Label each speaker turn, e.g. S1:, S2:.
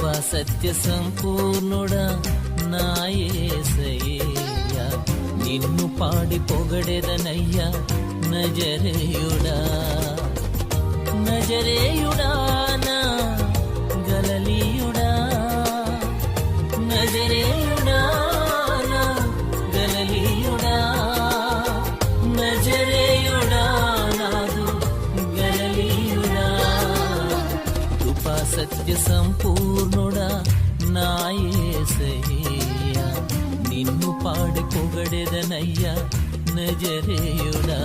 S1: కృపా సత్య సంపూర్ణుడా నా యేసయ్యా, నిన్ను పాడి పొగడెదనయ్యా నజరేయుడా. నజరేయుడా నా గలిలయుడా, నజరేయుడా నా గలిలయుడా, నజరేయుడా నాదు గలిలయుడా. కృపా సత్య సంపూర్ణుడా నా యేసయ్యా, నిన్ను పాడి పొగడెదనయ్యా నజరేయుడా.